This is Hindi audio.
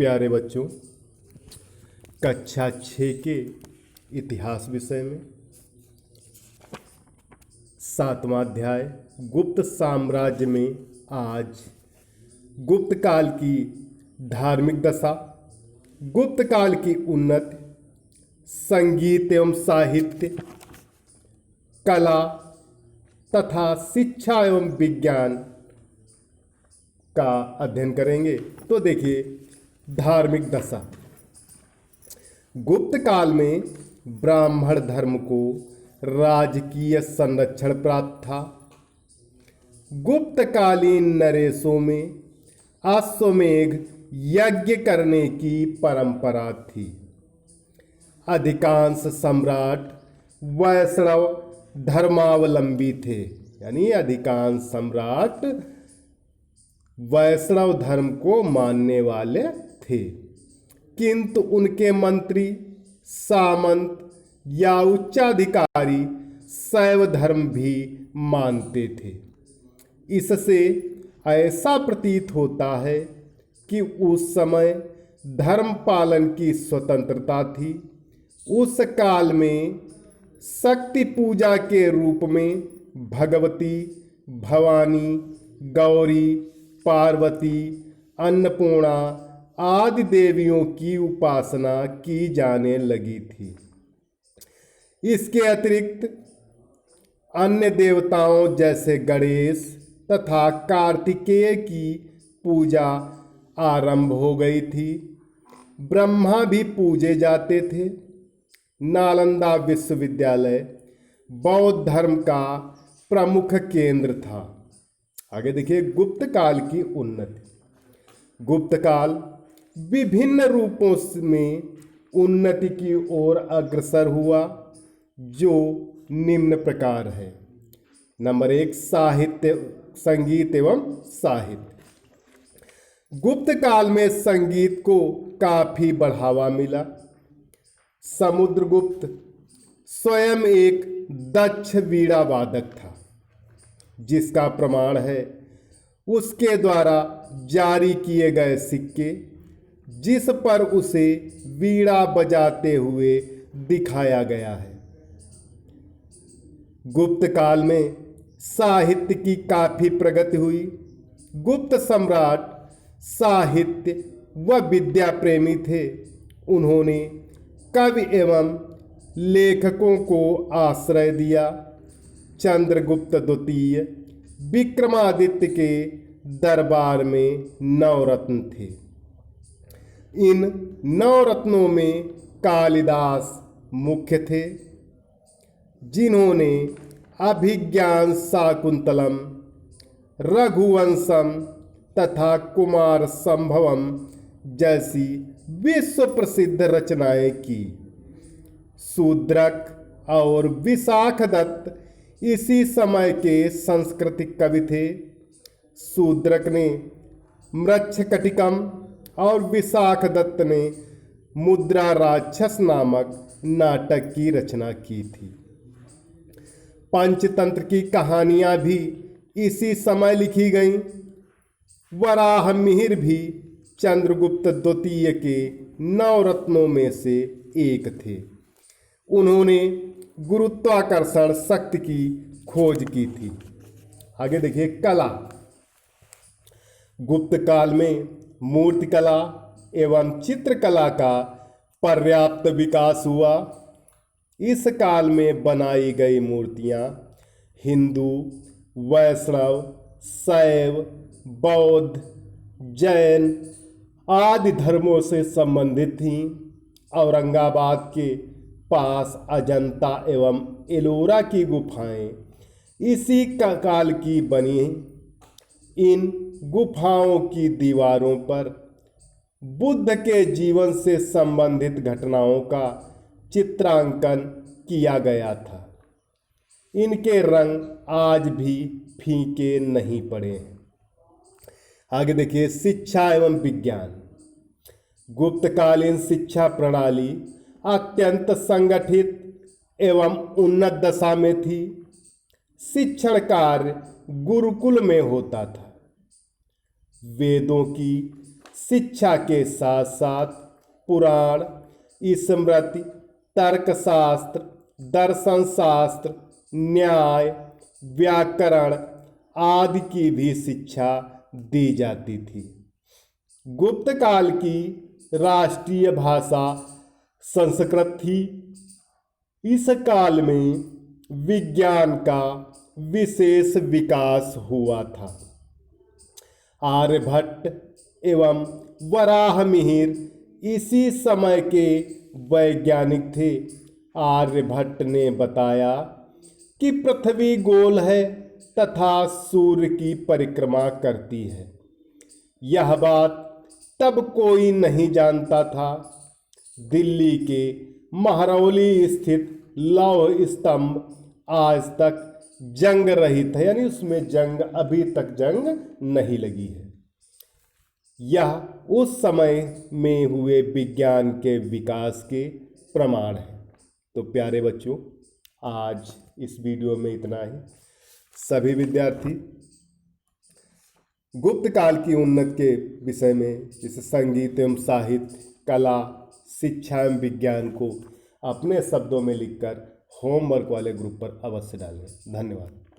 प्यारे बच्चों, कक्षा 6 के इतिहास विषय में 7वां अध्याय गुप्त साम्राज्य में आज गुप्त काल की धार्मिक दशा, गुप्त काल की उन्नति, संगीत एवं साहित्य, कला तथा शिक्षा एवं विज्ञान का अध्ययन करेंगे। तो देखिए, धार्मिक दशा। गुप्त काल में ब्राह्मण धर्म को राजकीय संरक्षण प्राप्त था। गुप्तकालीन नरेशों में अश्वमेध यज्ञ करने की परंपरा थी। अधिकांश सम्राट वैष्णव धर्मावलंबी थे, यानी अधिकांश सम्राट वैष्णव धर्म को मानने वाले थे, किंतु उनके मंत्री, सामंत या उच्चाधिकारी शैव धर्म भी मानते थे। इससे ऐसा प्रतीत होता है कि उस समय धर्म पालन की स्वतंत्रता थी। उस काल में शक्ति पूजा के रूप में भगवती, भवानी, गौरी, पार्वती, अन्नपूर्णा आदि देवियों की उपासना की जाने लगी थी। इसके अतिरिक्त अन्य देवताओं जैसे गणेश तथा कार्तिकेय की पूजा आरंभ हो गई थी। ब्रह्मा भी पूजे जाते थे। नालंदा विश्वविद्यालय बौद्ध धर्म का प्रमुख केंद्र था। आगे देखिए, गुप्त काल की उन्नति। गुप्त काल विभिन्न रूपों में उन्नति की ओर अग्रसर हुआ, जो निम्न प्रकार है। नंबर 1, साहित्य, संगीत एवं साहित्य। गुप्त काल में संगीत को काफी बढ़ावा मिला। समुद्रगुप्त स्वयं एक दक्ष वीणा वादक था, जिसका प्रमाण है उसके द्वारा जारी किए गए सिक्के, जिस पर उसे वीणा बजाते हुए दिखाया गया है। गुप्त काल में साहित्य की काफी प्रगति हुई। गुप्त सम्राट साहित्य व विद्या प्रेमी थे। उन्होंने कवि एवं लेखकों को आश्रय दिया। चंद्रगुप्त द्वितीय विक्रमादित्य के दरबार में 9 रत्न थे। इन 9 रत्नों में कालिदास मुख्य थे, जिन्होंने अभिज्ञान शाकुंतलम, रघुवंशम तथा कुमार संभवम जैसी विश्व प्रसिद्ध रचनाएं की। शूद्रक और विशाखदत्त इसी समय के सांस्कृतिक कवि थे। शूद्रक ने मृच्छकटिकम और विशाखदत्त ने मुद्रा राक्षस नामक नाटक की रचना की थी। पंचतंत्र की कहानियां भी इसी समय लिखी गईं। वराह मिहिर भी चंद्रगुप्त द्वितीय के 9 रत्नों में से एक थे। उन्होंने गुरुत्वाकर्षण शक्ति की खोज की थी। आगे देखिए, कला। गुप्त काल में मूर्तिकला एवं चित्रकला का पर्याप्त विकास हुआ। इस काल में बनाई गई मूर्तियां हिंदू, वैष्णव, शैव, बौद्ध, जैन आदि धर्मों से संबंधित थीं। औरंगाबाद के पास अजंता एवं एलोरा की गुफाएं इसी काल की बनी। इन गुफाओं की दीवारों पर बुद्ध के जीवन से संबंधित घटनाओं का चित्रांकन किया गया था। इनके रंग आज भी फीके नहीं पड़े हैं। आगे देखिए, शिक्षा एवं विज्ञान। गुप्तकालीन शिक्षा प्रणाली अत्यंत संगठित एवं उन्नत दशा में थी। शिक्षण कार्य गुरुकुल में होता था। वेदों की शिक्षा के साथ साथ पुराण, स्मृति, तर्कशास्त्र, दर्शन शास्त्र, न्याय, व्याकरण आदि की भी शिक्षा दी जाती थी। गुप्त काल की राष्ट्रीय भाषा संस्कृत थी। इस काल में विज्ञान का विशेष विकास हुआ था। आर्यभट्ट एवं वराहमिहिर इसी समय के वैज्ञानिक थे। आर्यभट्ट ने बताया कि पृथ्वी गोल है तथा सूर्य की परिक्रमा करती है। यह बात तब कोई नहीं जानता था। दिल्ली के महरौली स्थित लौह स्तंभ आज तक जंग रहित है, यानी उसमें जंग अभी तक जंग नहीं लगी है। यह उस समय में हुए विज्ञान के विकास के प्रमाण हैं। तो प्यारे बच्चों, आज इस वीडियो में इतना ही। सभी विद्यार्थी गुप्त काल की उन्नति के विषय में, जैसे संगीत एवं साहित्य, कला, शिक्षा एवं विज्ञान को अपने शब्दों में लिखकर होमवर्क वाले ग्रुप पर अवश्य डालें। धन्यवाद।